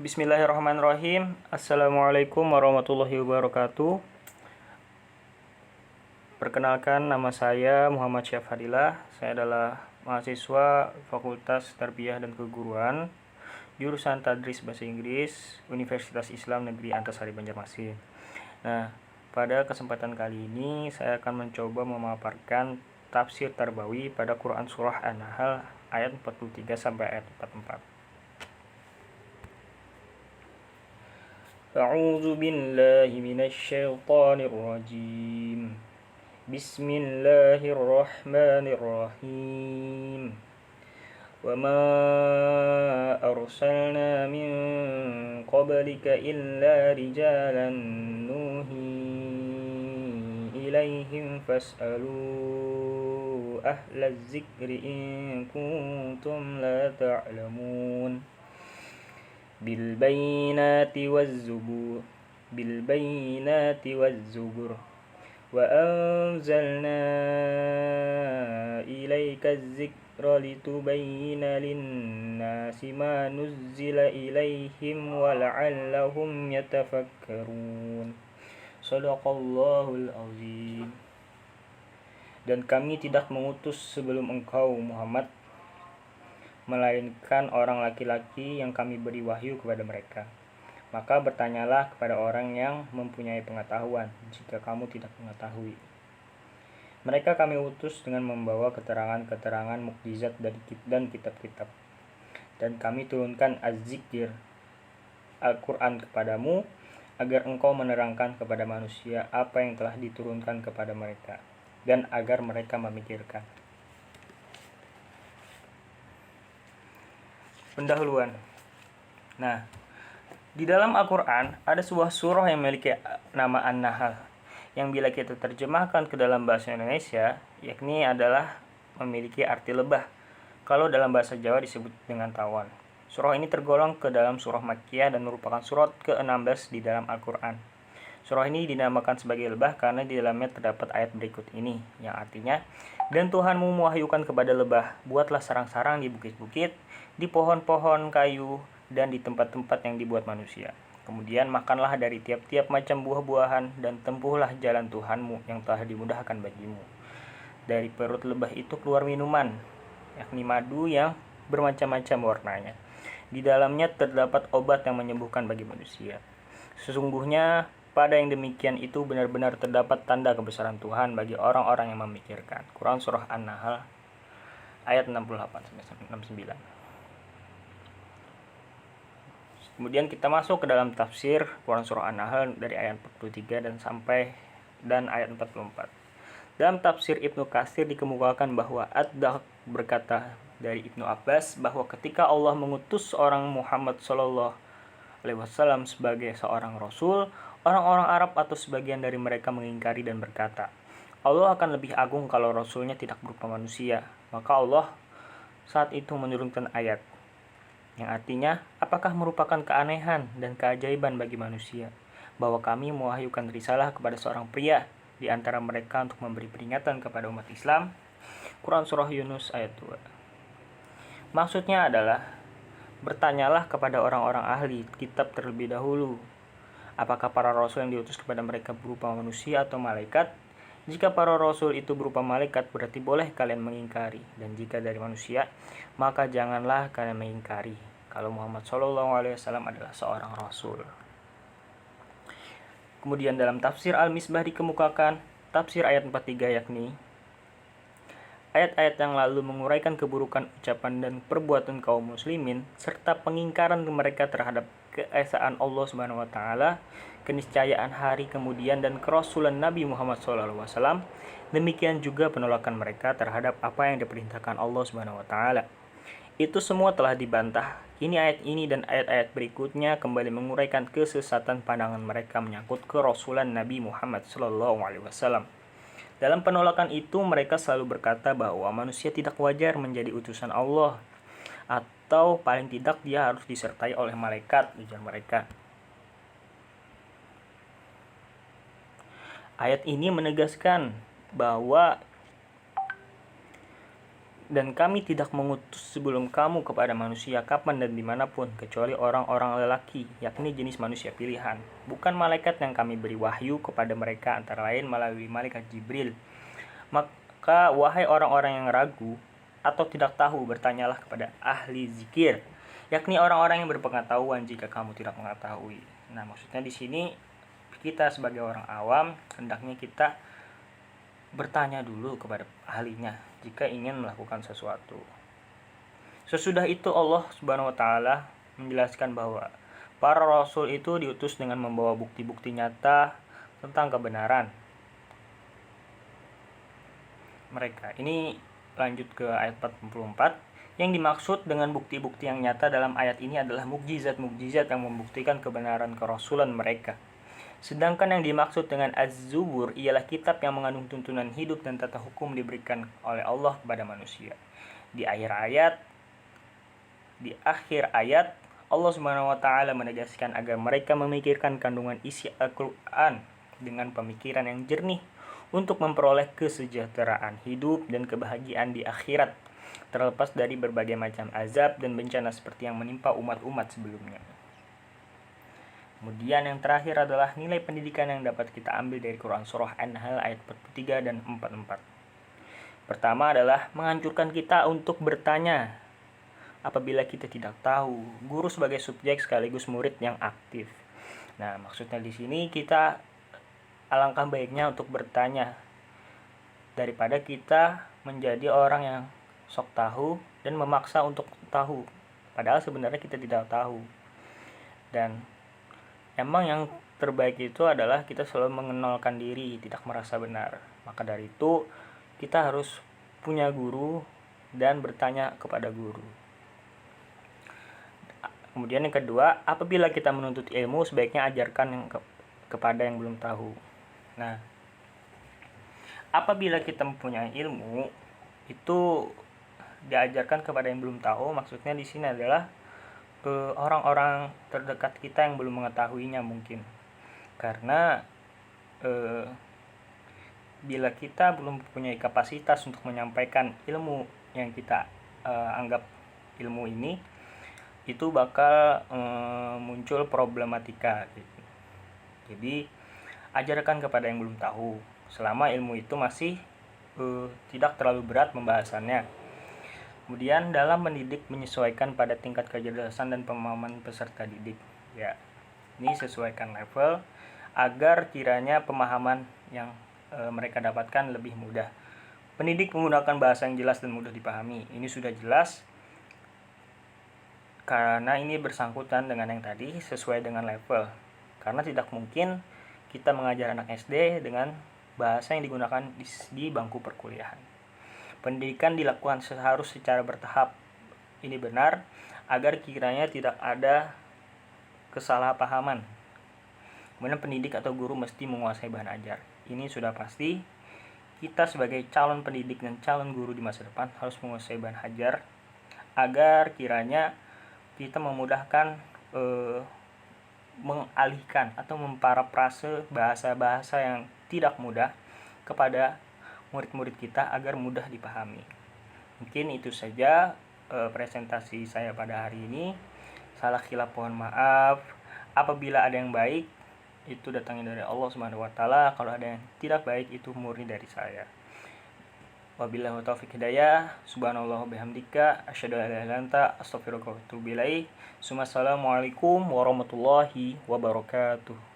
Bismillahirrahmanirrahim. Assalamualaikum warahmatullahi wabarakatuh. Perkenalkan, nama saya Muhammad Syafadillah. Saya adalah mahasiswa Fakultas Tarbiyah dan Keguruan, jurusan Tadris Bahasa Inggris, Universitas Islam Negeri Antasari Banjarmasin. Nah, pada kesempatan kali ini saya akan mencoba memaparkan tafsir Tarbawi pada Quran Surah An-Nahl ayat 43 sampai ayat 44. أعوذ بالله من الشيطان الرجيم بسم الله الرحمن الرحيم وما أرسلنا من قبلك إلا رجالا نوحي إليهم فاسألوا أهل الذكر إن كنتم لا تعلمون بالبينات والزبر وأنزلنا إليك الذكر لتبين للناس ما نزل إليهم ولعلهم يتفكرون صدق الله العظيم. Dan kami tidak mengutus sebelum engkau Muhammad melainkan orang laki-laki yang kami beri wahyu kepada mereka. Maka bertanyalah kepada orang yang mempunyai pengetahuan jika kamu tidak mengetahui. Mereka kami utus dengan membawa keterangan-keterangan mukjizat dan kitab-kitab. Dan kami turunkan az-zikir Al-Quran kepadamu agar engkau menerangkan kepada manusia apa yang telah diturunkan kepada mereka dan agar mereka memikirkan. Pendahuluan. Nah, di dalam Al-Quran ada sebuah surah yang memiliki nama An-Nahl, yang bila kita terjemahkan ke dalam bahasa Indonesia, yakni adalah memiliki arti lebah. Kalau dalam bahasa Jawa disebut dengan tawon. Surah ini tergolong ke dalam surah Makkiyah dan merupakan surat ke-16 di dalam Al-Quran. Surah ini dinamakan sebagai lebah karena di dalamnya terdapat ayat berikut ini, yang artinya, dan Tuhanmu mewahyukan kepada lebah, buatlah sarang-sarang di bukit-bukit, di pohon-pohon kayu, dan di tempat-tempat yang dibuat manusia. Kemudian makanlah dari tiap-tiap macam buah-buahan, dan tempuhlah jalan Tuhanmu yang telah dimudahkan bagimu. Dari perut lebah itu keluar minuman, yakni madu yang bermacam-macam warnanya. Di dalamnya terdapat obat yang menyembuhkan bagi manusia. Sesungguhnya pada yang demikian itu benar-benar terdapat tanda kebesaran Tuhan bagi orang-orang yang memikirkan. Quran Surah An-Nahl ayat 68-69. Kemudian kita masuk ke dalam tafsir Quran Surah An-Nahl dari ayat 43 dan ayat 44. Dalam tafsir Ibnu Katsir dikemukakan bahwa Ad-Dahq berkata dari Ibnu Abbas bahwa ketika Allah mengutus orang Muhammad SAW sebagai seorang rasul, orang-orang Arab atau sebagian dari mereka mengingkari dan berkata, Allah akan lebih agung kalau rasulnya tidak berupa manusia. Maka Allah saat itu menurunkan ayat yang artinya, apakah merupakan keanehan dan keajaiban bagi manusia bahwa kami mewahyukan risalah kepada seorang pria di antara mereka untuk memberi peringatan kepada umat Islam. Quran Surah Yunus ayat 2. Maksudnya adalah, bertanyalah kepada orang-orang ahli kitab terlebih dahulu, apakah para rasul yang diutus kepada mereka berupa manusia atau malaikat? Jika para rasul itu berupa malaikat, berarti boleh kalian mengingkari. Dan jika dari manusia, maka janganlah kalian mengingkari kalau Muhammad SAW adalah seorang rasul. Kemudian dalam tafsir Al-Misbah dikemukakan tafsir ayat 43, yakni ayat-ayat yang lalu menguraikan keburukan ucapan dan perbuatan kaum muslimin serta pengingkaran mereka terhadap keesaan Allah Subhanahu wa taala, keniscayaan hari kemudian dan kerasulan Nabi Muhammad SAW. Demikian juga penolakan mereka terhadap apa yang diperintahkan Allah Subhanahu wa taala. Itu semua telah dibantah. Kini ayat ini dan ayat-ayat berikutnya kembali menguraikan kesesatan pandangan mereka menyangkut kerasulan Nabi Muhammad SAW. Dalam penolakan itu mereka selalu berkata bahwa manusia tidak wajar menjadi utusan Allah, atau paling tidak dia harus disertai oleh malaikat, ujar mereka. Ayat ini menegaskan bahwa Dan kami tidak mengutus sebelum kamu kepada manusia kapan dan dimanapun, kecuali orang-orang lelaki, yakni jenis manusia pilihan. Bukan malaikat yang kami beri wahyu kepada mereka, antara lain melalui malaikat Jibril. Maka wahai orang-orang yang ragu atau tidak tahu, bertanyalah kepada ahli zikir, yakni orang-orang yang berpengetahuan jika kamu tidak mengetahui. Nah, maksudnya di sini kita sebagai orang awam hendaknya kita bertanya dulu kepada ahlinya jika ingin melakukan sesuatu. Sesudah itu Allah Subhanahu wa taala menjelaskan bahwa para rasul itu diutus dengan membawa bukti-bukti nyata tentang kebenaran mereka. Ini lanjut ke ayat 44. Yang dimaksud dengan bukti-bukti yang nyata dalam ayat ini adalah mukjizat-mukjizat yang membuktikan kebenaran kerasulan mereka. Sedangkan yang dimaksud dengan Az-Zubur ialah kitab yang mengandung tuntunan hidup dan tata hukum diberikan oleh Allah kepada manusia. Di akhir ayat Allah Subhanahu wa taala menegaskan agar mereka memikirkan kandungan isi Al-Qur'an dengan pemikiran yang jernih untuk memperoleh kesejahteraan hidup dan kebahagiaan di akhirat, terlepas dari berbagai macam azab dan bencana seperti yang menimpa umat-umat sebelumnya. Kemudian yang terakhir adalah nilai pendidikan yang dapat kita ambil dari Quran Surah An-Nahl ayat 43 dan 44. Pertama adalah menghancurkan kita untuk bertanya apabila kita tidak tahu. Guru sebagai subjek sekaligus murid yang aktif. Nah, maksudnya di sini kita alangkah baiknya untuk bertanya daripada kita menjadi orang yang sok tahu dan memaksa untuk tahu. Padahal sebenarnya kita tidak tahu. Dan emang yang terbaik itu adalah kita selalu mengenalkan diri, tidak merasa benar. Maka dari itu, kita harus punya guru dan bertanya kepada guru. Kemudian yang kedua, apabila kita menuntut ilmu, sebaiknya ajarkan kepada yang belum tahu. Nah, apabila kita mempunyai ilmu, itu diajarkan kepada yang belum tahu, maksudnya di sini adalah orang-orang terdekat kita yang belum mengetahuinya mungkin. Karena bila kita belum mempunyai kapasitas untuk menyampaikan ilmu yang kita anggap ilmu ini, itu bakal muncul problematika gitu. Jadi ajarkan kepada yang belum tahu selama ilmu itu masih tidak terlalu berat pembahasannya. Kemudian dalam mendidik menyesuaikan pada tingkat kecerdasan dan pemahaman peserta didik. Ya, ini sesuaikan level agar kiranya pemahaman yang mereka dapatkan lebih mudah. Pendidik menggunakan bahasa yang jelas dan mudah dipahami. Ini sudah jelas karena ini bersangkutan dengan yang tadi, sesuai dengan level. Karena tidak mungkin kita mengajar anak SD dengan bahasa yang digunakan di bangku perkuliahan. Pendidikan dilakukan harus secara bertahap. Ini benar agar kiranya tidak ada kesalahpahaman. Kemudian pendidik atau guru mesti menguasai bahan ajar. Ini sudah pasti. Kita sebagai calon pendidik dan calon guru di masa depan harus menguasai bahan ajar agar kiranya kita memudahkan mengalihkan atau memparafrase bahasa-bahasa yang tidak mudah kepada murid-murid kita agar mudah dipahami. Mungkin itu saja presentasi saya pada hari ini. Salah khilaf mohon maaf. Apabila ada yang baik, itu datangnya dari Allah Subhanahu wa taala. Kalau ada yang tidak baik, itu murni dari saya. Wabillahi taufiq hidayah. Subhanallah bihamdika asyhadu an la ilaha illa anta astaghfiruka wa atubu ilaik. Assalamualaikum warahmatullahi wabarakatuh.